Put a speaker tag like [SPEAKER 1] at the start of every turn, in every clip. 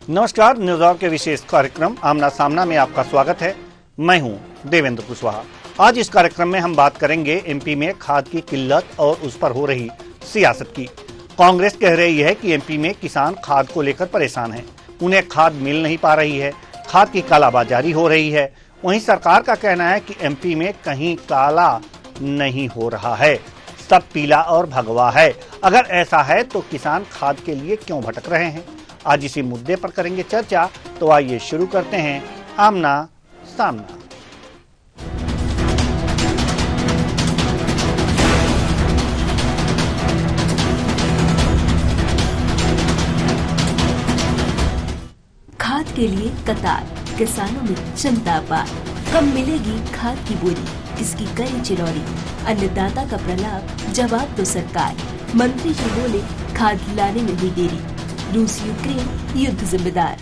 [SPEAKER 1] नमस्कार, news our के विशेष कार्यक्रम आमना सामना में आपका स्वागत है। मैं हूं देवेंद्र कुशवाहा। आज इस कार्यक्रम में हम बात करेंगे एमपी में खाद की किल्लत और उस पर हो रही सियासत की। कांग्रेस कह रही है कि एमपी में किसान खाद को लेकर परेशान हैं, उन्हें खाद मिल नहीं पा रही है, खाद की कालाबाजारी हो रही है। वहीं सरकार का कहना है कि एमपी में कहीं काला नहीं हो रहा है, सब पीला और भगवा है। अगर ऐसा है तो किसान खाद के लिए क्यों भटक रहे हैं? आज इसी मुद्दे पर करेंगे चर्चा। तो आइए शुरू करते हैं आमना सामना।
[SPEAKER 2] खाद के लिए कतार, किसानों में चिंता पार। कब मिलेगी खाद की बोरी, किसकी करी चिरौरी? अन्नदाता का प्रलाप, जवाब तो सरकार। मंत्री जी बोले खाद लाने में हुई देरी, रूस यूक्रेन युद्ध जिम्मेदार।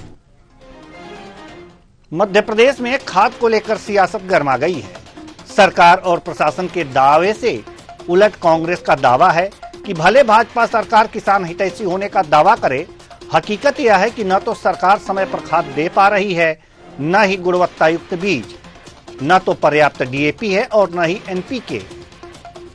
[SPEAKER 1] मध्य प्रदेश में खाद को लेकर सियासत गर्मा गई है। सरकार और प्रशासन के दावे से उलट कांग्रेस का दावा है कि भले भाजपा सरकार किसान हितैषी होने का दावा करे, हकीकत यह है कि न तो सरकार समय पर खाद दे पा रही है, न ही गुणवत्ता युक्त बीज, न तो पर्याप्त डीएपी है और न ही एनपीके।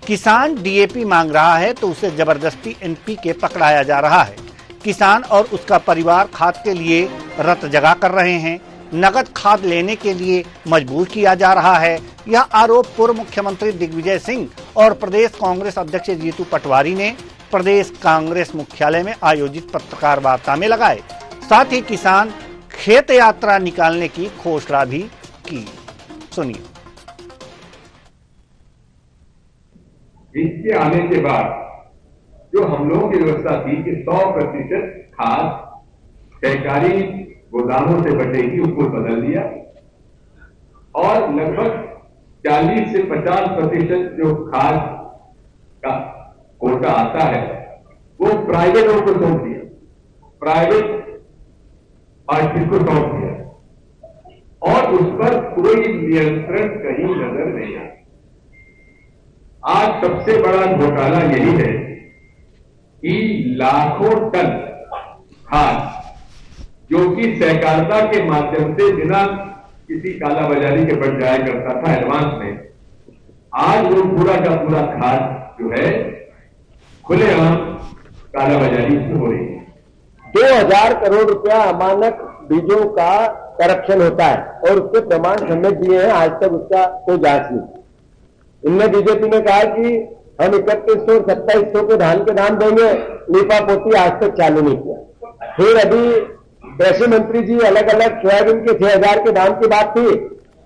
[SPEAKER 1] किसान डीएपी मांग रहा है तो उसे जबरदस्ती एनपीके पकड़ाया जा रहा है। किसान और उसका परिवार खाद के लिए रत जगा कर रहे हैं, नगद खाद लेने के लिए मजबूर किया जा रहा है। यह आरोप पूर्व मुख्यमंत्री दिग्विजय सिंह और प्रदेश कांग्रेस अध्यक्ष जीतू पटवारी ने प्रदेश कांग्रेस मुख्यालय में आयोजित पत्रकार वार्ता में लगाए। साथ ही किसान खेत यात्रा निकालने की घोषणा भी की। सुनिए।
[SPEAKER 3] इसके आने के बाद जो हम लोगों की व्यवस्था थी कि 100% खाद सहकारी गोदामों से बचेगी, उसको बदल दिया और लगभग 40 से 50% जो खाद का कोटा आता है वो प्राइवेटों को सौंप दिया, प्राइवेट पार्टी को सौंप दिया और उस पर कोई नियंत्रण कहीं नजर नहीं आता। आज सबसे बड़ा घोटाला यही है कि लाखों टन खाद जो कि सहकारिता के माध्यम से बिना किसी कालाबाजारी के बढ़ जाया करता था एडवांस में, आज वो पूरा का पूरा खाद जो है खुलेआम कालाबाजारी हो रही है।
[SPEAKER 4] 2000 करोड़ रुपया अमानक बीजों का करप्शन होता है और उसके प्रमाण समेत दिए हैं, आज तक उसका कोई जांच नहीं। इनमें बीजेपी ने कहा कि हम 3100 और 2700 के धान के दाम देंगे, लीपापोती आज तक चालू नहीं किया। फिर अभी कृषि मंत्री जी अलग अलग सोयाबीन के 6000 के दाम की बात थी,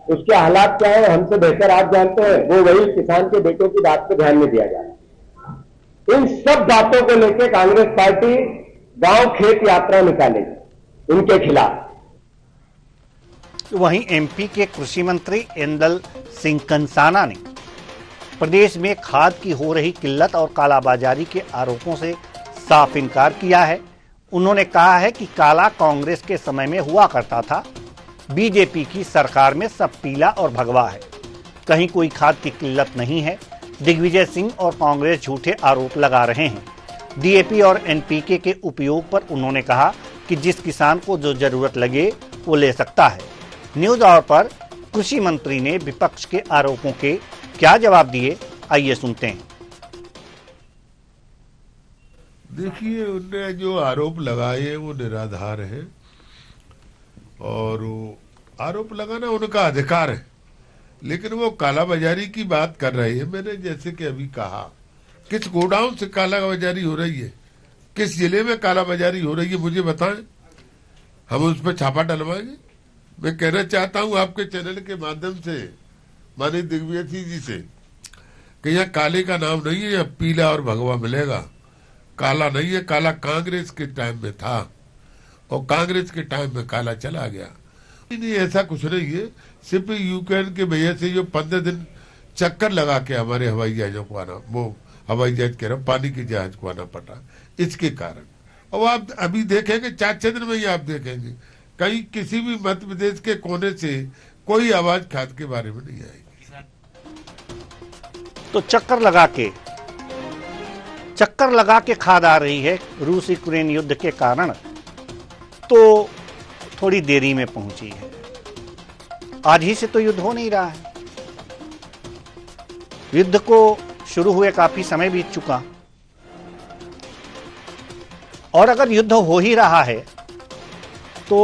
[SPEAKER 4] उसके हालात क्या है हमसे बेहतर आप जानते हैं। वो वही किसान के बेटों की बात पे ध्यान नहीं दिया जा रहा। इन सब बातों को लेकर कांग्रेस पार्टी गांव खेत यात्रा निकालेगी इनके खिलाफ।
[SPEAKER 1] वहीं एमपी के कृषि मंत्री एंदल सिंह कंसाना ने प्रदेश में खाद की हो रही किल्लत और कालाबाजारी के आरोपों से साफ इनकार किया है। उन्होंने कहा है कि काला कांग्रेस के समय में हुआ करता था, बीजेपी की सरकार में सब पीला और भगवा है, कहीं कोई खाद की किल्लत नहीं है। दिग्विजय सिंह और कांग्रेस झूठे आरोप लगा रहे हैं। डीएपी और एनपीके के उपयोग पर उन्होंने कहा कि जिस किसान को जो जरूरत लगे वो ले सकता है। न्यूज आवर पर कृषि मंत्री ने विपक्ष के आरोपों के क्या जवाब दिए, आइए सुनते हैं।
[SPEAKER 5] देखिए, उनने जो आरोप लगाए वो निराधार है और वो आरोप लगाना उनका अधिकार है, लेकिन वो कालाबाजारी की बात कर रहे हैं। मैंने जैसे कि अभी कहा, किस गोडाउन से कालाबाजारी हो रही है, किस जिले में कालाबाजारी हो रही है, मुझे बताएं, हम उस पर छापा डलवाएंगे। मैं कहना चाहता हूं आपके चैनल के माध्यम से माननीय दिग्विजय जी से कि यहाँ काले का नाम नहीं है, यहाँ पीला और भगवा मिलेगा, काला नहीं है। काला कांग्रेस के टाइम में था और कांग्रेस के टाइम में काला चला गया। नहीं, ऐसा कुछ नहीं है। सिर्फ यूक्रेन के भैया से जो 15 दिन चक्कर लगा के हमारे हवाई जहाजों को आना, वो हवाई जहाज कह रहा हूँ, पानी के जहाज को आना पड़ा इसके कारण। और आप अभी देखेंगे 4-6 दिन में ही आप देखेंगे कहीं किसी भी मध्य प्रदेश के कोने से कोई आवाज खाद के बारे में नहीं आएगी।
[SPEAKER 1] तो चक्कर लगा के खाद आ रही है रूस यूक्रेन युद्ध के कारण। तो थोड़ी देरी में पहुंची है। आज ही से तो युद्ध हो नहीं रहा है, युद्ध को शुरू हुए काफी समय बीत चुका, और अगर युद्ध हो ही रहा है तो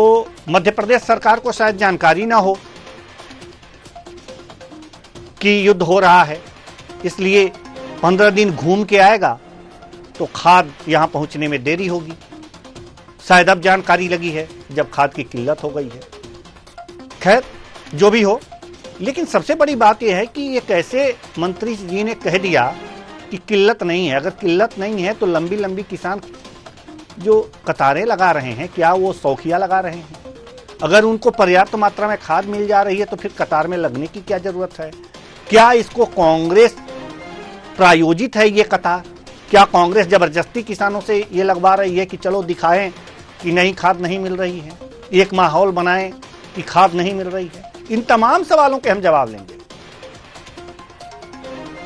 [SPEAKER 1] मध्य प्रदेश सरकार को शायद जानकारी ना हो कि युद्ध हो रहा है, इसलिए 15 दिन घूम के आएगा तो खाद यहां पहुंचने में देरी होगी। शायद अब जानकारी लगी है जब खाद की किल्लत हो गई है। खैर जो भी हो, लेकिन सबसे बड़ी बात यह है कि एक ऐसे मंत्री जी ने कह दिया कि किल्लत नहीं है। अगर किल्लत नहीं है तो लंबी लंबी किसान जो कतारें लगा रहे हैं, क्या वो शौकिया लगा रहे हैं? अगर उनको पर्याप्त मात्रा में खाद मिल जा रही है तो फिर कतार में लगने की क्या जरूरत है? क्या इसको कांग्रेस प्रायोजित है ये कतार? क्या कांग्रेस जबरदस्ती किसानों से ये लगवा रही है कि चलो दिखाएं कि नहीं, खाद नहीं मिल रही है, एक माहौल बनाएं कि खाद नहीं मिल रही है? इन तमाम सवालों के हम जवाब लेंगे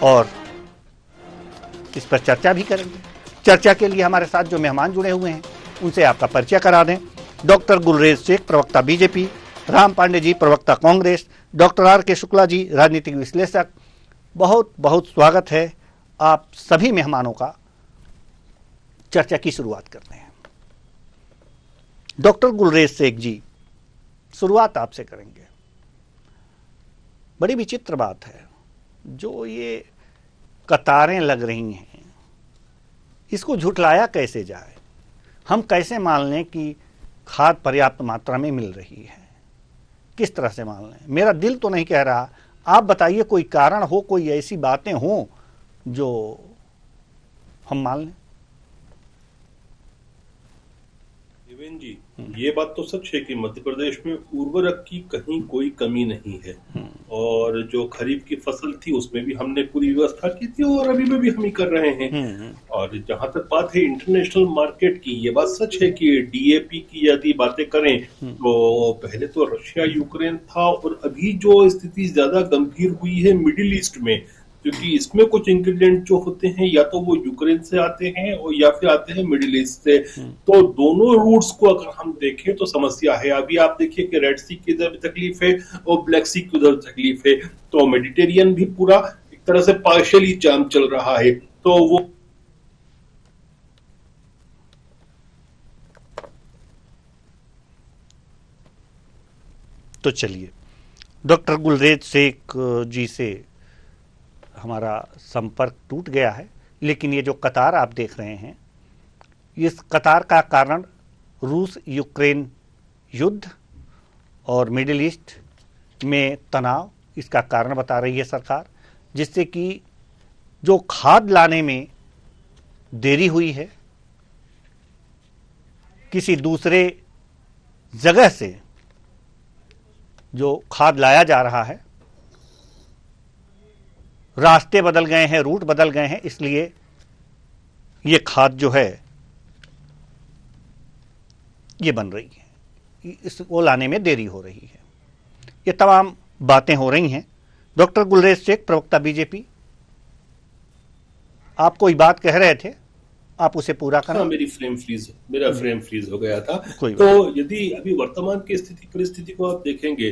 [SPEAKER 1] और इस पर चर्चा भी करेंगे। चर्चा के लिए हमारे साथ जो मेहमान जुड़े हुए हैं उनसे आपका परिचय करा दें। डॉक्टर गुलरेज शेख, प्रवक्ता बीजेपी, राम पांडे जी, प्रवक्ता कांग्रेस, डॉक्टर आर के शुक्ला जी, राजनीतिक विश्लेषक। बहुत बहुत स्वागत है आप सभी मेहमानों का। चर्चा की शुरुआत करते हैं। डॉक्टर गुलरेज शेख जी, शुरुआत आपसे करेंगे। बड़ी विचित्र बात है जो ये कतारें लग रही हैं, इसको झुठलाया कैसे जाए? हम कैसे मान लें कि खाद पर्याप्त मात्रा में मिल रही है? किस तरह से मान लें? मेरा दिल तो नहीं कह रहा, आप बताइए कोई कारण हो, कोई ऐसी बातें हों जो हम मान लें।
[SPEAKER 6] देवेंद्र जी, ये बात तो सच है कि मध्य प्रदेश में उर्वरक की कहीं कोई कमी नहीं है, और जो खरीफ की फसल थी उसमें भी हमने पूरी व्यवस्था की थी और अभी में भी हम ही कर रहे हैं। और जहां तक बात है इंटरनेशनल मार्केट की, ये बात सच है कि डीएपी की यदि बातें करें तो पहले तो रशिया यूक्रेन था, और अभी जो स्थिति ज्यादा गंभीर हुई है मिडिल ईस्ट में, क्योंकि इसमें कुछ इंग्रेडिएंट जो होते हैं या तो वो यूक्रेन से आते हैं और या फिर आते हैं मिडिल ईस्ट से। तो दोनों रूट्स को अगर हम देखें तो समस्या है। अभी आप देखिए कि रेड सी की इधर भी तकलीफ है और ब्लैक सी की उधर तकलीफ है, तो मेडिटेरियन भी पूरा एक तरह से पार्शियली जाम चल रहा है। तो वो
[SPEAKER 1] तो चलिए, डॉक्टर गुलरेज शेख जी से हमारा संपर्क टूट गया है, लेकिन ये जो कतार आप देख रहे हैं, इस कतार का कारण रूस यूक्रेन युद्ध और मिडिल ईस्ट में तनाव, इसका कारण बता रही है सरकार, जिससे कि जो खाद लाने में देरी हुई है, किसी दूसरे जगह से जो खाद लाया जा रहा है, रास्ते बदल गए हैं, रूट बदल गए हैं, इसलिए ये खाद जो है ये बन रही है, इसको लाने में देरी हो रही है। ये तमाम बातें हो रही हैं। डॉक्टर गुलरेज शेख, प्रवक्ता बीजेपी, आप कोई बात कह रहे थे, आप उसे पूरा करें।
[SPEAKER 6] हाँ, मेरा फ्रेम फ्रीज हो गया था। तो यदि अभी वर्तमान की परिस्थिति को आप देखेंगे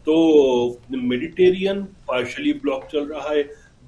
[SPEAKER 6] तो मेडिटेरियन पार्शियली ब्लॉक चल रहा है,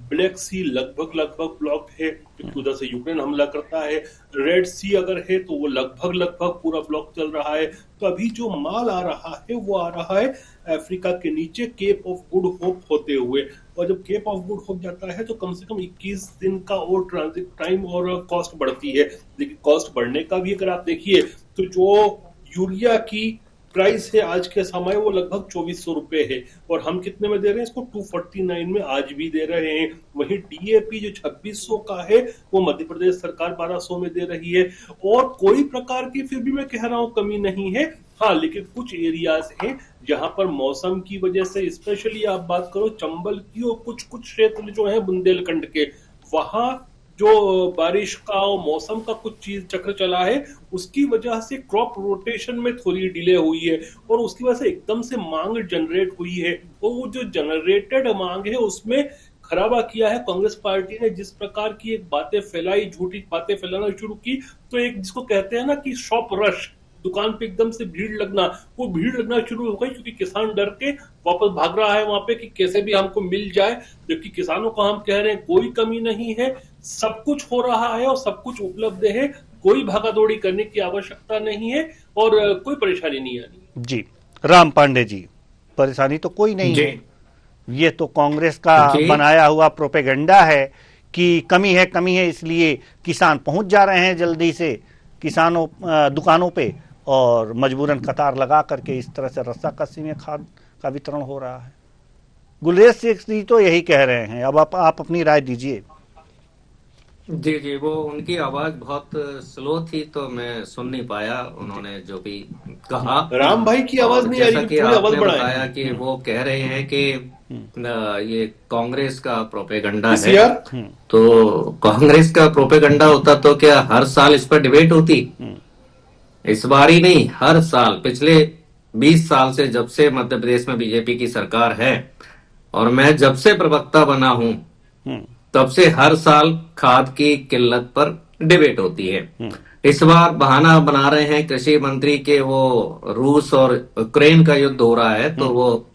[SPEAKER 6] ब्लैक सी लगभग ब्लॉक है क्योंकि उधर से यूक्रेन हमला करता है, रेड सी अगर है तो वो लगभग पूरा ब्लॉक चल रहा है। तो अभी जो माल आ रहा है वो आ रहा है अफ्रीका के नीचे केप ऑफ गुड होप होते हुए, और जब केप ऑफ गुड होप जाता है तो कम से कम 21 दिन का और ट्रांजिट टाइम और कॉस्ट बढ़ती है। लेकिन कॉस्ट बढ़ने का भी अगर आप देखिए तो जो यूरिया की प्राइस है आज के समय वो लगभग 2400 रुपए है, और हम कितने में दे रहे हैं इसको? 249 में आज भी दे रहे हैं। वहीं डीएपी जो 2600 का है वो मध्य प्रदेश सरकार 1200 में दे रही है, और कोई प्रकार की, फिर भी मैं कह रहा हूं, कमी नहीं है। हाँ, लेकिन कुछ एरियाज हैं जहां पर मौसम की वजह से, स्पेशली आप बात करो चंबल की और कुछ क्षेत्र जो है बुंदेलखंड के, वहां जो बारिश का और मौसम का कुछ चीज चक्र चला है उसकी वजह से क्रॉप रोटेशन में थोड़ी डिले हुई है, और उसकी वजह से एकदम से मांग जनरेट हुई है, और वो जो जनरेटेड मांग है उसमें खराबा किया है कांग्रेस पार्टी ने। जिस प्रकार की एक बातें फैलाई, झूठी बातें फैलाना शुरू की, तो एक जिसको कहते हैं ना कि शॉप रश, दुकान पे एकदम से भीड़ लगना, वो भीड़ लगना शुरू हो गई क्योंकि किसान डर के वापस भाग रहा है वहां पे कि कैसे भी हमको मिल जाए। जबकि किसानों को हम कह रहे हैं कोई कमी नहीं है, सब कुछ हो रहा है और सब कुछ उपलब्ध है, कोई भागादौड़ी करने की आवश्यकता नहीं है और कोई परेशानी नहीं आनी।
[SPEAKER 1] जी राम पांडे जी, परेशानी तो कोई नहीं है, ये तो कांग्रेस का बनाया हुआ प्रोपेगेंडा है कि कमी है इसलिए किसान पहुंच जा रहे हैं जल्दी से किसानों दुकानों पे और मजबूरन कतार लगा करके इस तरह से रस्सा कस्सी में खाद का वितरण हो रहा है। गुलेश जी तो यही कह रहे हैं, अब आप अपनी राय दीजिए।
[SPEAKER 7] जी, वो उनकी आवाज बहुत स्लो थी तो मैं सुन नहीं पाया उन्होंने जो भी कहा।
[SPEAKER 6] राम भाई की आवाज नहीं आ रही,
[SPEAKER 7] जैसा कि आपने बताया कि वो कह रहे हैं कि ये कांग्रेस का प्रोपेगंडा है, तो कांग्रेस का प्रोपेगंडा होता तो क्या हर साल इस पर डिबेट होती? इस बार ही नहीं, हर साल पिछले 20 साल से, जब से मध्य प्रदेश में बीजेपी की सरकार है और मैं जब से प्रवक्ता बना हूं तब से हर साल खाद की किल्लत पर डिबेट होती है। इस बार बहाना बना रहे हैं कृषि मंत्री के, वो रूस और यूक्रेन का युद्ध हो रहा है तो वो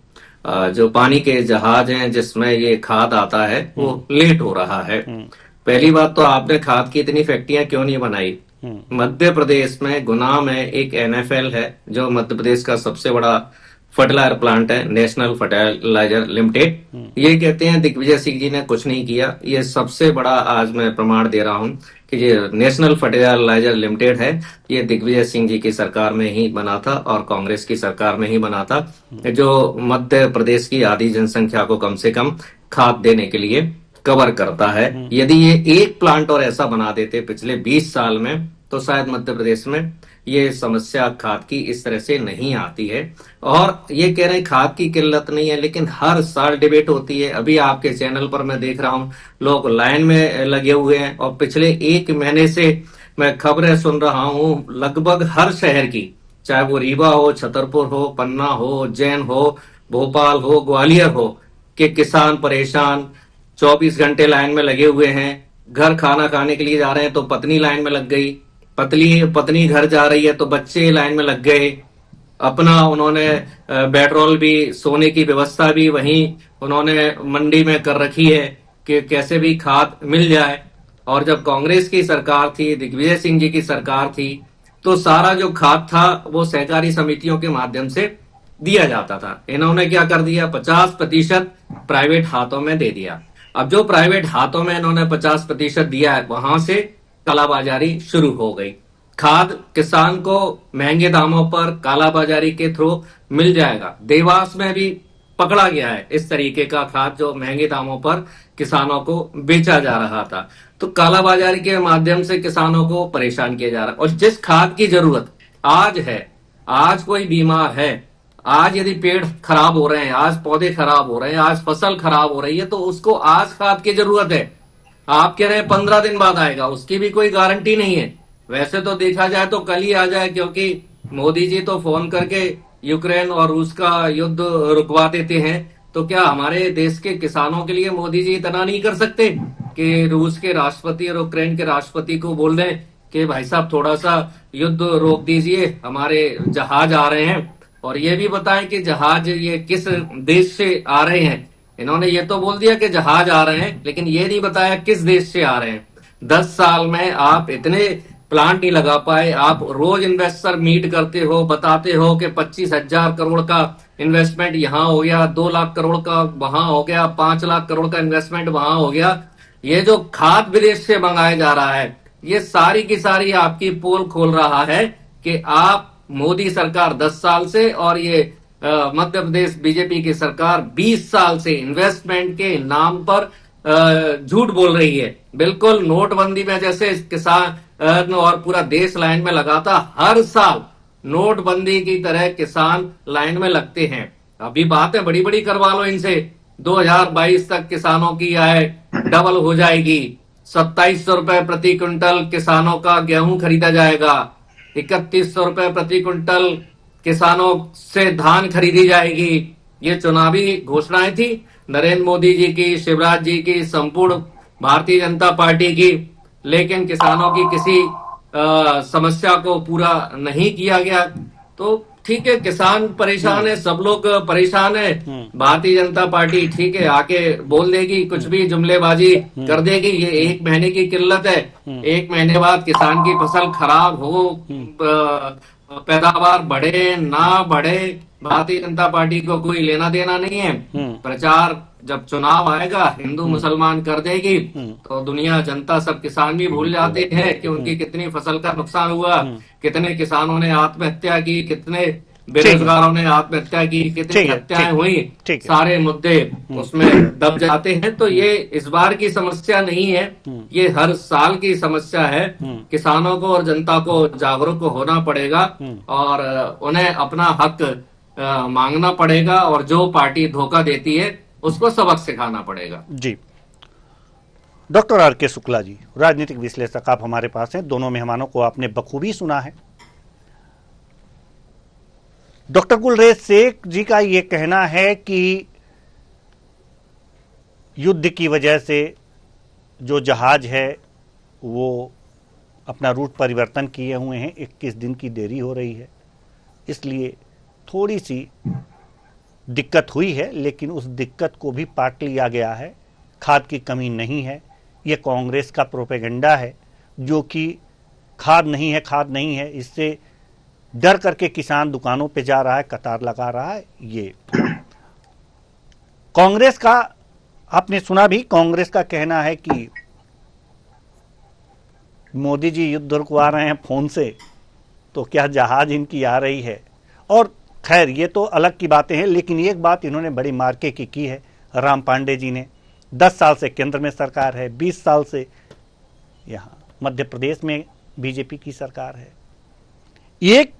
[SPEAKER 7] जो पानी के जहाज हैं जिसमें ये खाद आता है वो लेट हो रहा है। पहली बात तो आपने खाद की इतनी फैक्ट्रियां क्यों नहीं बनाई? मध्य प्रदेश में गुना में एक NFL है जो मध्य प्रदेश का सबसे बड़ा फर्टिलाइजर प्लांट है, नेशनल फर्टिलाइजर लिमिटेड। ये कहते हैं दिग्विजय सिंह जी ने कुछ नहीं किया, ये सबसे बड़ा आज मैं प्रमाण दे रहा हूं कि ये नेशनल फर्टिलाइजर लिमिटेड है, ये दिग्विजय सिंह जी की सरकार में ही बना था और कांग्रेस की सरकार में ही बना था, जो मध्य प्रदेश की आधी जनसंख्या को कम से कम खाद देने के लिए कवर करता है। यदि ये एक प्लांट और ऐसा बना देते पिछले 20 साल में तो शायद मध्य प्रदेश में ये समस्या खाद की इस तरह से नहीं आती है। और ये कह रहे हैं खाद की किल्लत नहीं है, लेकिन हर साल डिबेट होती है। अभी आपके चैनल पर मैं देख रहा हूं लोग लाइन में लगे हुए हैं और पिछले 1 महीने से मैं खबरें सुन रहा हूं लगभग हर शहर की, चाहे वो रीवा हो, छतरपुर हो, पन्ना हो, उज्जैन हो, भोपाल हो, ग्वालियर हो, कि किसान परेशान 24 घंटे लाइन में लगे हुए हैं। घर खाना खाने के लिए जा रहे हैं तो पत्नी लाइन में लग गई, पत्नी घर जा रही है तो बच्चे लाइन में लग गए। अपना उन्होंने पेट्रोल भी, सोने की व्यवस्था भी वहीं उन्होंने मंडी में कर रखी है कि कैसे भी खाद मिल जाए। और जब कांग्रेस की सरकार थी, दिग्विजय सिंह जी की सरकार थी, तो सारा जो खाद था वो सहकारी समितियों के माध्यम से दिया जाता था। इन्होंने क्या कर दिया, 50% प्राइवेट हाथों में दे दिया। अब जो प्राइवेट हाथों में इन्होंने 50% दिया है, वहां से कालाबाजारी शुरू हो गई। खाद किसान को महंगे दामों पर कालाबाजारी के थ्रू मिल जाएगा। देवास में भी पकड़ा गया है इस तरीके का खाद जो महंगे दामों पर किसानों को बेचा जा रहा था। तो कालाबाजारी के माध्यम से किसानों को परेशान किया जा रहा है। और जिस खाद की जरूरत आज है, आज कोई बीमार है, आज यदि पेड़ खराब हो रहे हैं, आज पौधे खराब हो रहे हैं, आज फसल खराब हो रही है, तो उसको आज खाद की जरूरत है। आप कह रहे हैं 15 दिन बाद आएगा, उसकी भी कोई गारंटी नहीं है। वैसे तो देखा जाए तो कल ही आ जाए, क्योंकि मोदी जी तो फोन करके यूक्रेन और रूस का युद्ध रुकवा देते हैं। तो क्या हमारे देश के किसानों के लिए मोदी जी इतना नहीं कर सकते कि रूस के राष्ट्रपति और यूक्रेन के राष्ट्रपति को बोल दें कि भाई साहब थोड़ा सा युद्ध रोक दीजिए, हमारे जहाज आ रहे हैं, और ये भी बताएं कि जहाज ये किस देश से आ रहे हैं। इन्होंने ये तो बोल दिया कि जहाज आ रहे हैं, लेकिन ये नहीं बताया किस देश से आ रहे हैं। 10 साल में आप इतने प्लांट नहीं लगा पाए। आप रोज इन्वेस्टर मीट करते हो, बताते हो कि 25,000 करोड़ का इन्वेस्टमेंट यहाँ हो गया, 2 लाख करोड़ का वहां हो गया, 5 लाख करोड़ का इन्वेस्टमेंट वहां हो गया। ये जो खाद विदेश से मंगाया जा रहा है, ये सारी की सारी आपकी पोल खोल रहा है कि आप मोदी सरकार 10 साल से और ये मध्य प्रदेश बीजेपी की सरकार 20 साल से इन्वेस्टमेंट के नाम पर झूठ बोल रही है। बिल्कुल नोटबंदी में जैसे किसान और पूरा देश लाइन में लगा था, हर साल नोटबंदी की तरह किसान लाइन में लगते हैं। अभी बातें बड़ी बड़ी करवा लो इनसे, 2022 तक किसानों की आय डबल हो जाएगी, 2700 रुपए प्रति क्विंटल किसानों का गेहूं खरीदा जाएगा, 3100 रुपए प्रति क्विंटल किसानों से धान खरीदी जाएगी। ये चुनावी घोषणाएं थी नरेंद्र मोदी जी की, शिवराज जी की, संपूर्ण भारतीय जनता पार्टी की, लेकिन किसानों की किसी समस्या को पूरा नहीं किया गया। तो ठीक है, किसान परेशान है, सब लोग परेशान है। भारतीय जनता पार्टी ठीक है आके बोल देगी, कुछ भी जुमलेबाजी कर देगी, ये 1 महीने की किल्लत है। 1 महीने बाद किसान की फसल खराब हो, पैदावार बढ़े ना बढ़े, भारतीय जनता पार्टी को कोई लेना देना नहीं है। प्रचार जब चुनाव आएगा हिंदू मुसलमान कर देगी, तो दुनिया जनता सब किसान भी भूल जाते हैं कि उनकी कितनी फसल का नुकसान हुआ, कितने किसानों ने आत्महत्या की, कितने बेरोजगारों ने आत्महत्या की, कितनी हत्याएं हुई, सारे मुद्दे उसमें दब जाते हैं। तो ये इस बार की समस्या नहीं है, ये हर साल की समस्या है। किसानों को और जनता को जागरूक होना पड़ेगा और उन्हें अपना हक मांगना पड़ेगा, और जो पार्टी धोखा देती है उसको सबक सिखाना पड़ेगा।
[SPEAKER 1] जी, डॉक्टर आर के शुक्ला जी, राजनीतिक विश्लेषक आप हमारे पास हैं। दोनों मेहमानों को आपने बखूबी सुना है। डॉक्टर गुलरेज शेख जी का ये कहना है कि युद्ध की वजह से जो जहाज है वो अपना रूट परिवर्तन किए हुए हैं, 21 दिन की देरी हो रही है, इसलिए थोड़ी सी दिक्कत हुई है, लेकिन उस दिक्कत को भी पाट लिया गया है। खाद की कमी नहीं है, ये कांग्रेस का प्रोपेगेंडा है, जो कि खाद नहीं है, इससे डर करके किसान दुकानों पे जा रहा है, कतार लगा रहा है। ये कांग्रेस का आपने सुना भी, कांग्रेस का कहना है कि मोदी जी युद्ध रुकवा रहे हैं फोन से, तो क्या जहाज इनकी आ रही है। और खैर ये तो अलग की बातें हैं, लेकिन एक बात इन्होंने बड़ी मार्के की है राम पांडे जी ने। 10 साल से केंद्र में सरकार है, 20 साल से यहाँ मध्य प्रदेश में बीजेपी की सरकार है। एक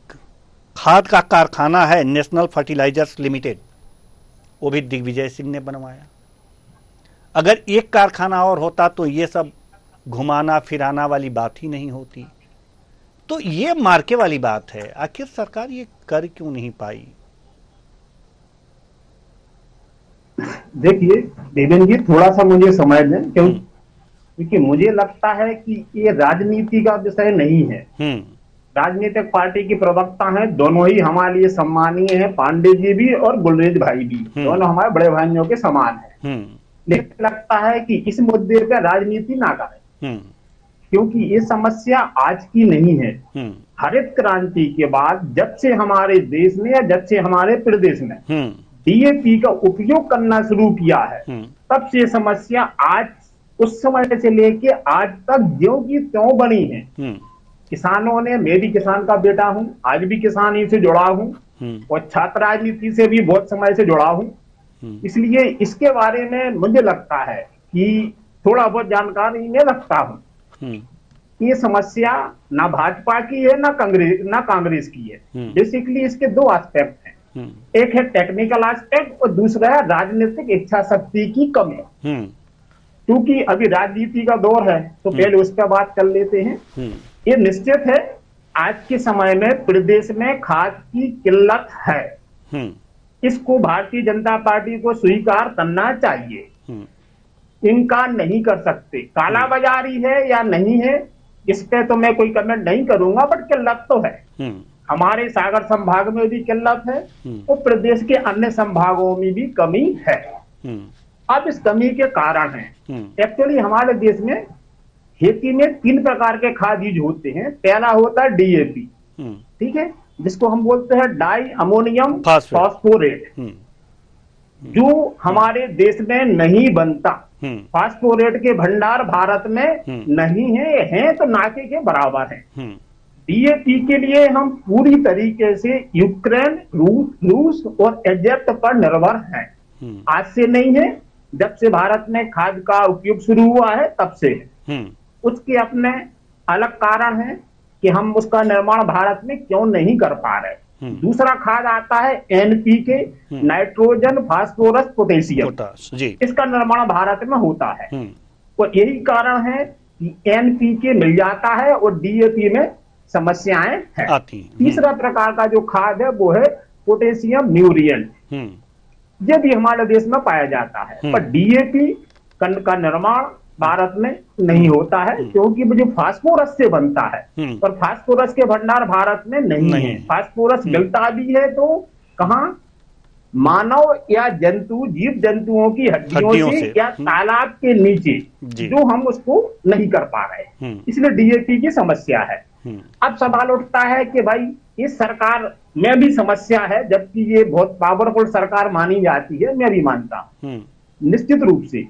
[SPEAKER 1] खाद का कारखाना है नेशनल फर्टिलाइजर्स लिमिटेड, वो भी दिग्विजय सिंह ने बनवाया। अगर एक कारखाना और होता तो ये सब घुमाना फिराना वाली बात ही नहीं होती। तो ये मार्के वाली बात है, आखिर सरकार ये कर क्यों नहीं पाई?
[SPEAKER 8] देखिए देवेंद्र जी, थोड़ा सा मुझे समझ लें, क्योंकि मुझे लगता है कि ये राजनीति का विषय नहीं है। राजनीतिक पार्टी की प्रवक्ता हैं, दोनों ही हमारे लिए सम्मानीय हैं, पांडे जी भी और गुलरेज भाई भी, दोनों हमारे बड़े भाइयों के समान हैं। लेकिन लगता है कि इस मुद्दे पर राजनीति ना करें, क्योंकि ये समस्या आज की नहीं है। हरित क्रांति के बाद जब से हमारे देश में या जब से हमारे प्रदेश में डीएपी का उपयोग करना शुरू किया है, तब से समस्या आज उस समय से लेके आज तक ज्यों की त्यों बनी है। किसानों ने, मैं भी किसान का बेटा हूं, आज भी किसानी से जुड़ा हूं, और छात्र राजनीति से भी बहुत समय से जुड़ा हूं। इसलिए इसके बारे में मुझे लगता है कि थोड़ा बहुत जानकारी में रखता हूं। ये समस्या ना भाजपा की है ना कांग्रेस की है। बेसिकली इसके 2 एस्पेक्ट हैं, एक है टेक्निकल एस्पेक्ट और दूसरा है राजनीतिक इच्छा शक्ति की कमी। क्योंकि अभी राजनीति का दौर है, तो पहले उस पर बात कर लेते हैं। ये निश्चित है आज के समय में प्रदेश में खाद की किल्लत है, इसको भारतीय जनता पार्टी को स्वीकार करना चाहिए, इनकार नहीं कर सकते। काला बाजारी है या नहीं है इस पे तो मैं कोई कमेंट नहीं करूंगा, बट किल्लत तो है। हमारे सागर संभाग में भी किल्लत है और प्रदेश के अन्य संभागों में भी कमी है। अब इस कमी के कारण है, एक्चुअली हमारे देश में खेती में 3 प्रकार के खाद यूज होते हैं। पहला होता है डीएपी, ठीक है, जिसको हम बोलते हैं डाई अमोनियम फास्फोरेट, जो हमारे देश में नहीं बनता। फास्फोरेट के भंडार भारत में नहीं है तो नाके के बराबर है। डीएपी के लिए हम पूरी तरीके से यूक्रेन, रूस और इजिप्ट पर निर्भर हैं। आज से नहीं है, जब से भारत में खाद का उपयोग शुरू हुआ है तब से है। उसके अपने अलग कारण है कि हम उसका निर्माण भारत में क्यों नहीं कर पा रहे। दूसरा खाद आता है एनपीके, नाइट्रोजन, फास्फोरस, पोटेशियम, इसका निर्माण भारत में होता है। और यही कारण है कि एनपीके मिल जाता है और डीएपी में समस्याएं हैं। तीसरा प्रकार का जो खाद है वो है पोटेशियम न्यूट्रिएंट, ये भी हमारे देश में पाया जाता है। पर डीएपी का निर्माण भारत में नहीं होता है, क्योंकि वो जो फास्फोरस से बनता है, पर फास्फोरस के भंडार भारत में नहीं है। फास्फोरस मिलता भी है तो कहाँ, मानव या जंतु, जीव जंतुओं की हड्डियों से या तालाब के नीचे, जो हम उसको नहीं कर पा रहे, इसलिए डीएपी की समस्या है। अब सवाल उठता है कि भाई इस सरकार में भी समस्या है, जबकि ये बहुत पावरफुल सरकार मानी जाती है, मैं भी मानता हूं निश्चित रूप से।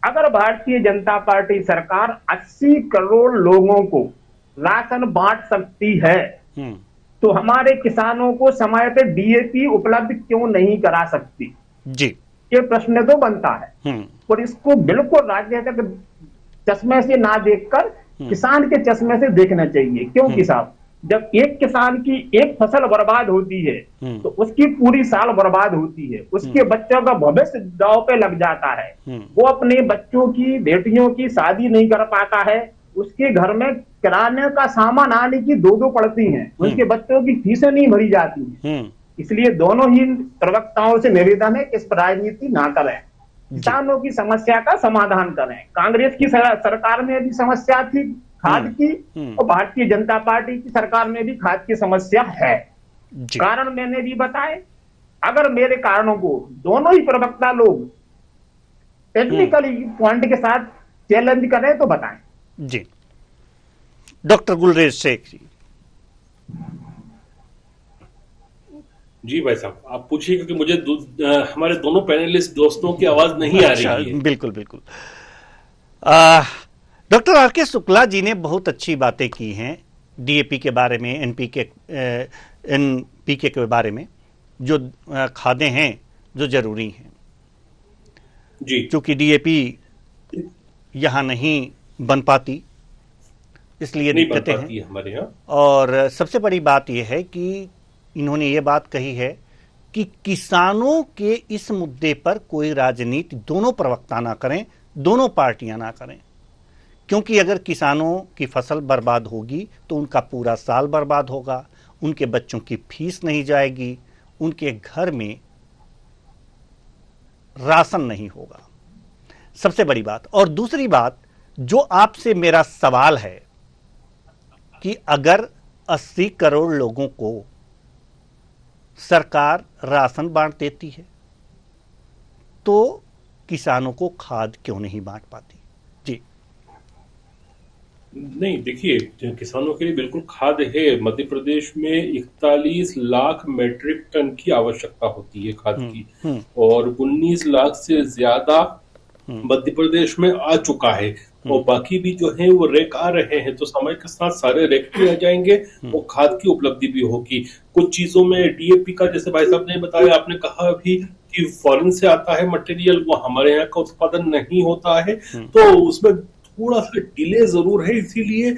[SPEAKER 8] अगर भारतीय जनता पार्टी सरकार 80 करोड़ लोगों को राशन बांट सकती है, तो हमारे किसानों को समय पे डीएपी उपलब्ध क्यों नहीं करा सकती
[SPEAKER 1] जी,
[SPEAKER 8] ये प्रश्न तो बनता है। और इसको बिल्कुल राजनीतिक चश्मे से ना देखकर किसान के चश्मे से देखना चाहिए, क्योंकि साहब जब एक किसान की एक फसल बर्बाद होती है तो उसकी पूरी साल बर्बाद होती है, उसके बच्चों का भविष्य दांव पे लग जाता है, वो अपने बच्चों की, बेटियों की शादी नहीं कर पाता है, उसके घर में किराने का सामान आने की दो पड़ती हैं, उनके बच्चों की फीसें नहीं भरी जाती हैं। इसलिए दोनों ही प्रवक्ताओं से निवेदन है कि इस पर राजनीति ना करें, किसानों की समस्या का समाधान करें। कांग्रेस की सरकार में भी समस्या थी खाद की, और भारतीय जनता पार्टी की सरकार में भी खाद की समस्या है। कारण मैंने भी बताए। अगर मेरे कारणों को दोनों ही प्रवक्ता लोग टेक्निकली पॉइंट के साथ चैलेंज करें तो बताएं।
[SPEAKER 1] जी, डॉक्टर गुलरेज शेख जी।
[SPEAKER 6] जी भाई साहब, आप पूछिए, क्योंकि मुझे हमारे दोनों पैनलिस्ट दोस्तों की आवाज नहीं आ रही है।
[SPEAKER 1] बिल्कुल बिल्कुल। डॉक्टर आर के शुक्ला जी ने बहुत अच्छी बातें की हैं डीएपी के बारे में, एनपीके के बारे में, जो खादें हैं जो जरूरी हैं
[SPEAKER 6] जी,
[SPEAKER 1] क्योंकि डीएपी यहाँ नहीं बन पाती, इसलिए दिक्कतें हैं
[SPEAKER 6] हमारे यहाँ।
[SPEAKER 1] और सबसे बड़ी बात यह है कि इन्होंने ये बात कही है कि किसानों के इस मुद्दे पर कोई राजनीति दोनों प्रवक्ता ना करें, दोनों पार्टियां ना करें, क्योंकि अगर किसानों की फसल बर्बाद होगी तो उनका पूरा साल बर्बाद होगा, उनके बच्चों की फीस नहीं जाएगी, उनके घर में राशन नहीं होगा, सबसे बड़ी बात। और दूसरी बात जो आपसे मेरा सवाल है कि अगर 80 करोड़ लोगों को सरकार राशन बांट देती है तो किसानों को खाद क्यों नहीं बांट पाती? जी
[SPEAKER 6] नहीं, देखिए, किसानों के लिए बिल्कुल खाद है। मध्य प्रदेश में 41 लाख मीट्रिक टन की आवश्यकता होती है खाद की, और 19 लाख से ज्यादा मध्य प्रदेश में आ चुका है, और बाकी भी जो है वो रैक आ रहे हैं। तो समय के साथ सारे रैक भी आ जाएंगे और खाद की उपलब्धि भी होगी। कुछ चीजों में डीएपी का, जैसे भाई साहब ने बताया, आपने कहा अभी कि फॉरेन से आता है मटेरियल, वो हमारे यहाँ का उत्पादन नहीं होता है, तो उसमें थोड़ा सा डिले जरूर है। इसीलिए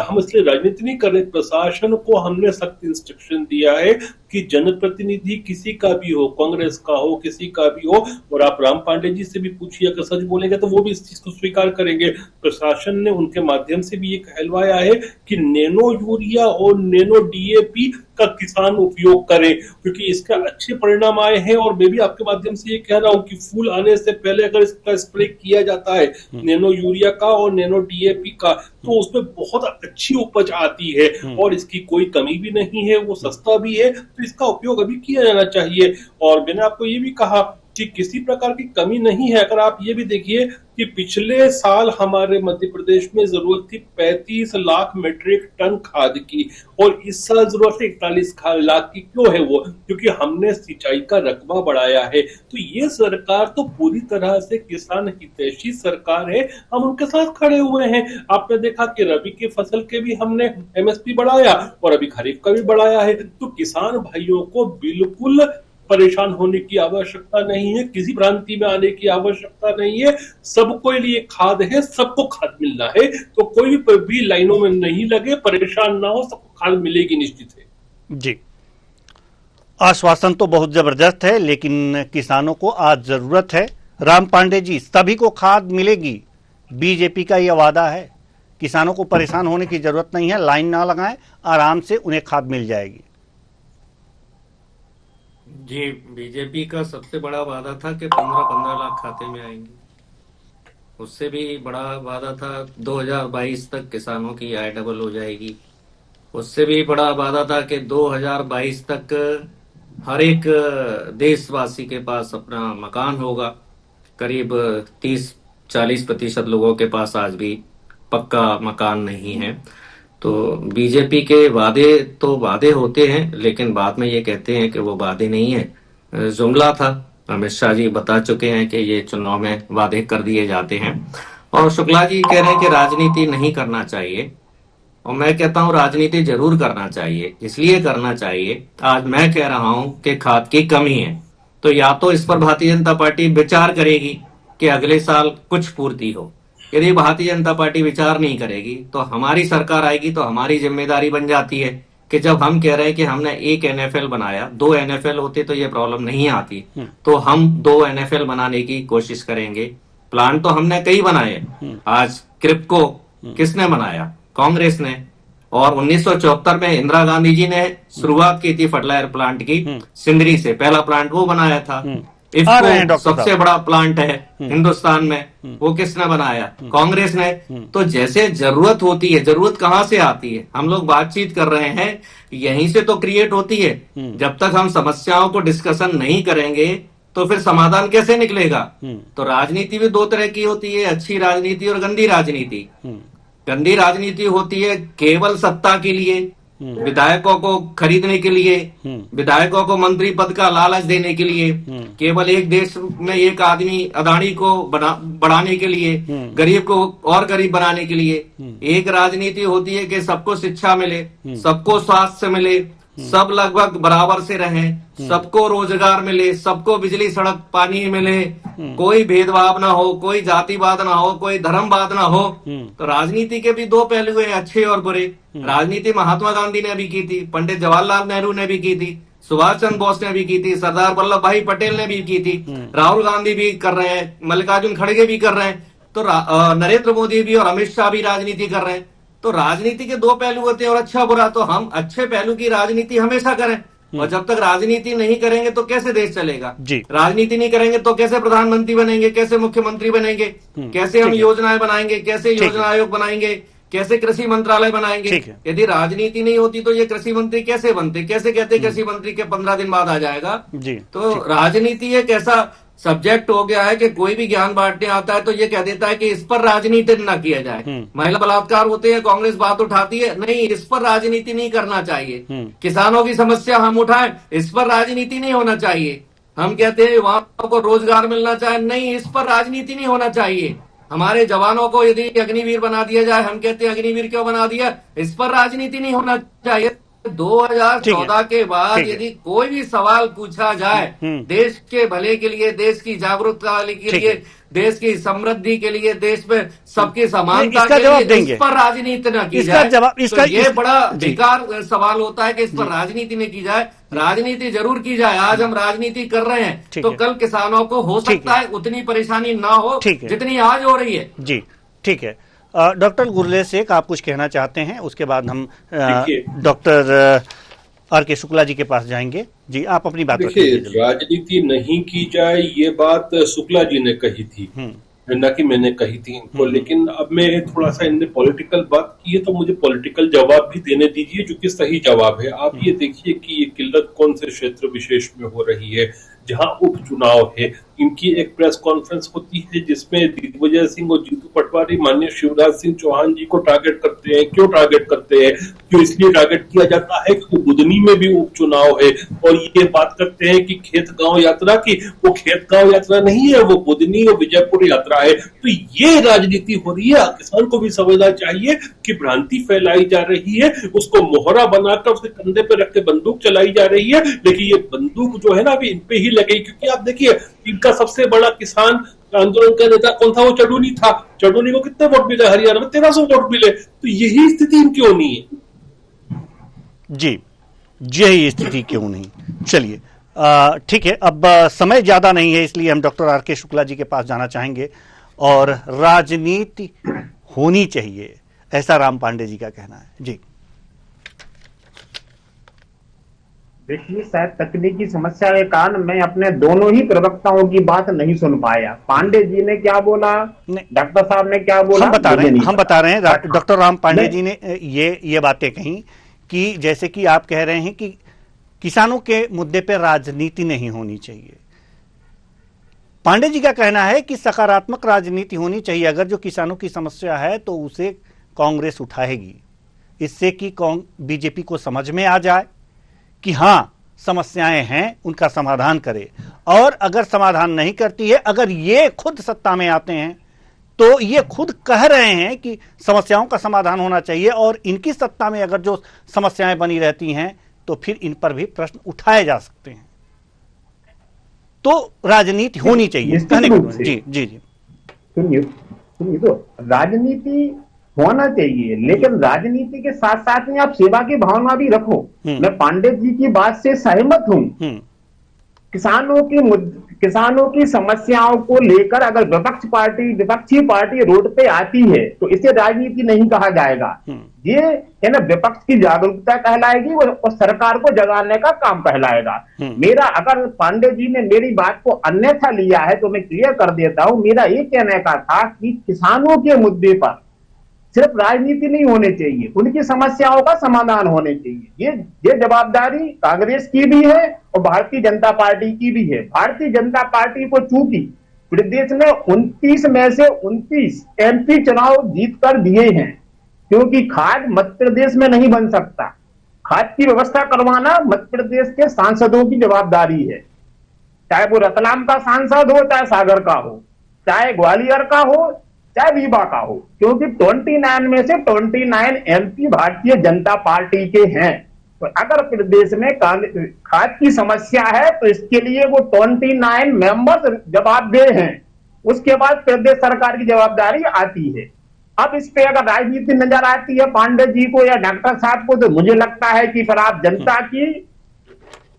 [SPEAKER 6] हम इसलिए राजनीति नहीं कर रहे। प्रशासन को हमने सख्त इंस्ट्रक्शन दिया है कि जनप्रतिनिधि किसी का भी हो, कांग्रेस का हो, किसी का भी हो, और आप राम पांडे जी से भी पूछिए, अगर सच बोलेंगे तो वो भी इस चीज को स्वीकार करेंगे। प्रशासन ने उनके माध्यम से भी ये कहलवाया है कि नैनो यूरिया और नैनो डीएपी का किसान उपयोग करें, क्योंकि इसका अच्छे परिणाम आए हैं। और मैं भी आपके माध्यम से ये कह रहा हूं कि फूल आने से पहले अगर इसका स्प्रे किया जाता है, नैनो यूरिया का और नैनो डीएपी का, तो उसमें बहुत अच्छी उपज आती है और इसकी कोई कमी भी नहीं है, वो सस्ता भी है, तो इसका उपयोग अभी किया जाना चाहिए। और मैंने आपको ये भी कहा कि किसी प्रकार की कमी नहीं है। अगर आप ये भी देखिए कि पिछले साल हमारे मध्य प्रदेश में जरूरत थी 35 लाख मीट्रिक टन खाद की, और इस साल जरूरत है 41 लाख की। क्यों है वो? क्योंकि हमने सिंचाई का रकबा बढ़ाया है। तो ये सरकार तो पूरी तरह से किसान हितैषी सरकार है, हम उनके साथ खड़े हुए हैं। आपने देखा कि रबी की फसल के भी हमने एमएसपी बढ़ाया और अभी खरीफ का भी बढ़ाया है। तो किसान भाइयों को बिल्कुल परेशान होने की आवश्यकता नहीं है, किसी भ्रांति में आने की आवश्यकता नहीं है। सबको लिए खाद है, सबको खाद मिलना है, तो कोई भी लाइनों में नहीं लगे, परेशान ना हो, सबको खाद मिलेगी निश्चित है।
[SPEAKER 1] जी, आश्वासन तो बहुत जबरदस्त है, लेकिन किसानों को आज जरूरत है। राम पांडे जी, सभी को खाद मिलेगी, बीजेपी का यह वादा है। किसानों को परेशान होने की जरूरत नहीं है, लाइन ना लगाएं, आराम से उन्हें खाद मिल जाएगी।
[SPEAKER 7] जी, बीजेपी का सबसे बड़ा वादा था कि 15-15 लाख खाते में आएंगे। उससे भी बड़ा वादा था 2022 तक किसानों की आय डबल हो जाएगी। उससे भी बड़ा वादा था कि 2022 तक हर एक देशवासी के पास अपना मकान होगा। करीब 30-40% लोगों के पास आज भी पक्का मकान नहीं है। तो बीजेपी के वादे तो वादे होते हैं, लेकिन बाद में ये कहते हैं कि वो वादे नहीं है, जुमला था। अमित शाह जी बता चुके हैं कि ये चुनाव में वादे कर दिए जाते हैं। और शुक्ला जी कह रहे हैं कि राजनीति नहीं करना चाहिए, और मैं कहता हूं राजनीति जरूर करना चाहिए। इसलिए करना चाहिए, आज मैं कह रहा हूं कि खाद की कमी है, तो या तो इस पर भारतीय जनता पार्टी विचार करेगी कि अगले साल कुछ पूर्ति हो। यदि भारतीय जनता पार्टी विचार नहीं करेगी तो हमारी सरकार आएगी, तो हमारी जिम्मेदारी बन जाती है कि जब हम कह रहे हैं कि हमने एक एनएफएल बनाया, 2 एनएफएल होते तो ये प्रॉब्लम नहीं आती, तो हम 2 एनएफएल बनाने की कोशिश करेंगे। प्लांट तो हमने कई बनाए। आज क्रिप्को किसने बनाया? कांग्रेस ने। और 1974 में इंदिरा गांधी जी ने शुरुआत की थी फर्टिलाइजर प्लांट की, सिंदरी से पहला प्लांट वो बनाया था। इफ्को सबसे बड़ा प्लांट है हिंदुस्तान में, वो किसने बनाया? कांग्रेस ने। तो जैसे जरूरत होती है, जरूरत कहां से आती है? हम लोग बातचीत कर रहे हैं, यहीं से तो क्रिएट होती है। जब तक हम समस्याओं को डिस्कशन नहीं करेंगे तो फिर समाधान कैसे निकलेगा? तो राजनीति भी 2 तरह की होती है, अच्छी राजनीति और गंदी राजनीति। गंदी राजनीति होती है केवल सत्ता के लिए, विधायकों को खरीदने के लिए, विधायकों को मंत्री पद का लालच देने के लिए, केवल एक देश में एक आदमी अदानी को बढ़ाने के लिए, गरीब को और गरीब बनाने के लिए। एक राजनीति होती है कि सबको शिक्षा मिले, सबको स्वास्थ्य मिले, सब लगभग बराबर से रहें, सबको रोजगार मिले, सबको बिजली सड़क पानी मिले, कोई भेदभाव ना हो, कोई जातिवाद ना हो, कोई धर्मवाद ना हो। तो राजनीति के भी 2 पहलू हैं, अच्छे और बुरे। राजनीति महात्मा गांधी ने भी की थी, पंडित जवाहरलाल नेहरू ने भी की थी, सुभाष चंद्र बोस ने भी की थी, सरदार वल्लभ भाई पटेल ने भी की थी, राहुल गांधी भी कर रहे हैं, मल्लिकार्जुन खड़गे भी कर रहे हैं, तो नरेंद्र मोदी भी और अमित शाह भी राजनीति कर रहे हैं। तो राजनीति के 2 पहलू होते हैं, और अच्छा बुरा। तो हम अच्छे पहलू की राजनीति हमेशा करें, और जब तक राजनीति नहीं करेंगे तो कैसे देश चलेगा? राजनीति नहीं करेंगे तो कैसे प्रधानमंत्री बनेंगे, कैसे मुख्यमंत्री बनेंगे, कैसे हम योजनाएं बनाएंगे, कैसे योजना आयोग बनाएंगे, कैसे कृषि मंत्रालय बनाएंगे? यदि राजनीति नहीं होती तो ये कृषि मंत्री कैसे बनते? कैसे कहते कृषि मंत्री के 15 दिन बाद आ जाएगा? तो राजनीति एक ऐसा सब्जेक्ट हो गया है कि कोई भी ज्ञान बांटने आता है तो ये कह देता है कि इस पर राजनीति न किया जाए। महिला बलात्कार होते हैं, कांग्रेस बात उठाती है, नहीं इस पर राजनीति नहीं करना चाहिए। किसानों की समस्या हम उठाएं, इस पर राजनीति नहीं होना चाहिए। हम कहते हैं युवाओं को रोजगार मिलना चाहिए, नहीं इस पर राजनीति नहीं होना चाहिए। हमारे जवानों को यदि अग्निवीर बना दिया जाए, हम कहते हैं अग्निवीर क्यों बना दिया, इस पर राजनीति नहीं होना चाहिए। 2014 के बाद यदि कोई भी सवाल पूछा जाए देश के भले के लिए, देश की जागरूकता के लिए, देश की समृद्धि के लिए, देश में सबकी समानता के लिए, इस पर राजनीति न की जाए, तो ये बड़ा बेकार सवाल होता है कि इस पर राजनीति न की जाए। राजनीति जरूर की जाए। आज हम राजनीति कर रहे हैं तो कल किसानों को हो सकता है उतनी परेशानी ना हो जितनी आज हो रही है।
[SPEAKER 1] जी ठीक है। डॉक्टर गुरले शेख, आप कुछ कहना चाहते हैं? उसके बाद हम डॉक्टर आर.के. शुक्ला जी के पास जाएंगे। जी, आप अपनी बात
[SPEAKER 6] देखिए, राजनीति नहीं की जाए ये बात शुक्ला जी ने कही थी, न कि मैंने कही थी इनको। लेकिन अब मैं थोड़ा सा इनने पॉलिटिकल बात की है तो मुझे पॉलिटिकल जवाब भी देने दीजिए, जो कि सही जवाब है। आप ये देखिए कि ये किल्लत कौन से क्षेत्र विशेष में हो रही है जहां उपचुनाव है। इनकी एक प्रेस कॉन्फ्रेंस होती है जिसमें दिग्विजय सिंह और जीतू पटवारी माननीय शिवराज सिंह चौहान जी को टारगेट करते हैं। क्यों टारगेट करते हैं? क्यों इसलिए टारगेट किया जाता है क्योंकि बुधनी में भी उपचुनाव है, और ये बात करते हैं कि खेत गांव यात्रा की, वो खेत गांव यात्रा नहीं है, वो बुधनी और विजयपुर यात्रा है। तो ये राजनीति हो रही है। किसान को भी समझना चाहिए कि भ्रांति फैलाई जा रही है, उसको मोहरा बनाकर उसके कंधे पे रख के बंदूक चलाई जा रही है। लेकिन ये बंदूक जो है ना अभी इन पे ही लगे, क्योंकि आप देखिए इनका सबसे बड़ा किसान आंदोलन का नेता कौन था? वो चडूनी था। चडूनी को कितने वोट मिले? हरियाणा में 1300 वोट मिले। तो यही स्थिति इनकी होनी है।
[SPEAKER 1] जी, यही स्थिति क्यों नहीं? चलिए ठीक है, अब समय ज्यादा नहीं है, इसलिए हम डॉक्टर आर.के. शुक्ला जी के पास जाना चाहेंगे। और राजनीति होनी चाहिए, ऐसा राम पांडे जी का कहना है। जी
[SPEAKER 8] देखिए, शायद तकनीकी समस्या के कारण मैं अपने दोनों ही प्रवक्ताओं की बात नहीं सुन पाया। पांडे जी ने क्या बोला, डॉक्टर साहब ने क्या बोला,
[SPEAKER 1] हम बता रहे हैं डॉक्टर राम पांडे जी ने ये बातें कही कि जैसे कि आप कह रहे हैं कि किसानों के मुद्दे पर राजनीति नहीं होनी चाहिए। पांडे जी का कहना है कि सकारात्मक राजनीति होनी चाहिए। अगर जो किसानों की समस्या है तो उसे कांग्रेस उठाएगी, इससे कि बीजेपी को समझ में आ जाए कि हां समस्याएं हैं, उनका समाधान करे। और अगर समाधान नहीं करती है, अगर ये खुद सत्ता में आते हैं तो ये खुद कह रहे हैं कि समस्याओं का समाधान होना चाहिए, और इनकी सत्ता में अगर जो समस्याएं बनी रहती हैं तो फिर इन पर भी प्रश्न उठाए जा सकते हैं। तो राजनीति होनी चाहिए। जी जी जी
[SPEAKER 8] सुनिए तो राजनीति होना चाहिए, लेकिन राजनीति के साथ साथ में आप सेवा की भावना भी रखो। मैं पांडे जी की बात से सहमत हूं। किसानों की समस्याओं को लेकर अगर विपक्षी पार्टी रोड पे आती है तो इसे राजनीति नहीं कहा जाएगा। ये है ना, विपक्ष की जागरूकता कहलाएगी और सरकार को जगाने का काम कहलाएगा। मेरा, अगर पांडे जी ने मेरी बात को अन्यथा लिया है तो मैं क्लियर कर देता हूं। मेरा ये कहने का था कि किसानों के मुद्दे पर सिर्फ राजनीति नहीं होनी चाहिए, उनकी समस्याओं का समाधान होने चाहिए। ये जवाबदारी कांग्रेस की भी है और भारतीय जनता पार्टी की भी है। भारतीय जनता पार्टी को चूंकि प्रदेश में 29 में से 29 MP चुनाव जीत कर दिए हैं, क्योंकि खाद मध्य प्रदेश में नहीं बन सकता। खाद की व्यवस्था करवाना मध्य प्रदेश के सांसदों की जवाबदारी है, चाहे वो रतलाम का सांसद हो, चाहे सागर का हो, चाहे ग्वालियर का हो, चाहे रीवा का हो, क्योंकि 29 में से 29 MP भारतीय जनता पार्टी के हैं। तो अगर प्रदेश में खाद की समस्या है तो इसके लिए वो 29 मेंबर्स जवाबदेह हैं। उसके बाद प्रदेश सरकार की जवाबदारी आती है। अब इस पे अगर राजनीति नजर आती है पांडे जी को या डॉक्टर साहब को, तो मुझे लगता है कि फिर आप जनता की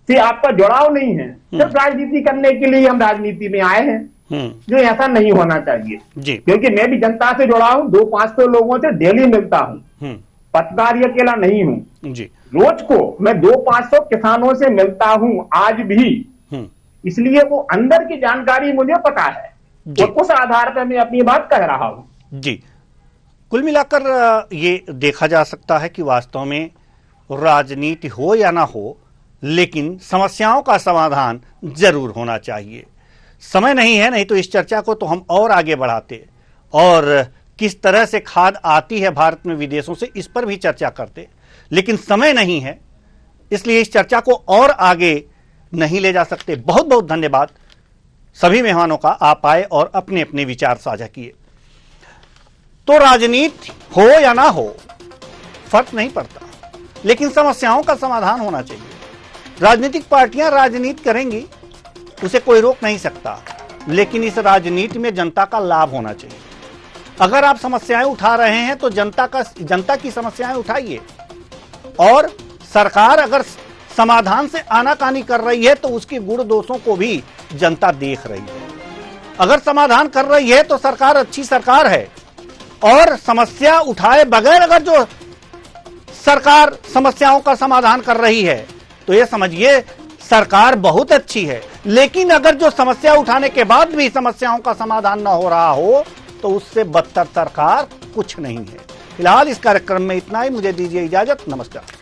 [SPEAKER 8] से आपका जुड़ाव नहीं है, सिर्फ राजनीति करने के लिए हम राजनीति में आए हैं, जो ऐसा नहीं होना चाहिए जी। क्योंकि मैं भी जनता से जुड़ा हूं, 200-500 लोगों से डेली मिलता हूं, पत्रकार अकेला नहीं हूं जी। रोज को मैं 200-500 किसानों से मिलता हूं आज भी, इसलिए वो अंदर की जानकारी मुझे पता है और उस आधार पर मैं अपनी बात कह रहा हूं
[SPEAKER 1] जी। कुल मिलाकर ये देखा जा सकता है कि वास्तव में राजनीति हो या ना हो, लेकिन समस्याओं का समाधान जरूर होना चाहिए। समय नहीं है, नहीं तो इस चर्चा को तो हम और आगे बढ़ाते और किस तरह से खाद आती है भारत में विदेशों से, इस पर भी चर्चा करते, लेकिन समय नहीं है, इसलिए इस चर्चा को और आगे नहीं ले जा सकते। बहुत बहुत धन्यवाद सभी मेहमानों का, आप आए और अपने अपने विचार साझा किए। तो राजनीति हो या ना हो फर्क नहीं पड़ता, लेकिन समस्याओं का समाधान होना चाहिए। राजनीतिक पार्टियां राजनीति करेंगी, उसे कोई रोक नहीं सकता, लेकिन इस राजनीति में जनता का लाभ होना चाहिए। अगर आप समस्याएं उठा रहे हैं तो जनता की समस्याएं उठाइए, और सरकार अगर समाधान से आनाकानी कर रही है तो उसके गुण दोषों को भी जनता देख रही है। अगर समाधान कर रही है तो सरकार अच्छी सरकार है, और समस्या उठाए बगैर अगर जो सरकार समस्याओं का समाधान कर रही है तो ये समझिए सरकार बहुत अच्छी है। लेकिन अगर जो समस्या उठाने के बाद भी समस्याओं का समाधान न हो रहा हो तो उससे बदतर सरकार कुछ नहीं है। फिलहाल इस कार्यक्रम में इतना ही, मुझे दीजिए इजाजत, नमस्कार।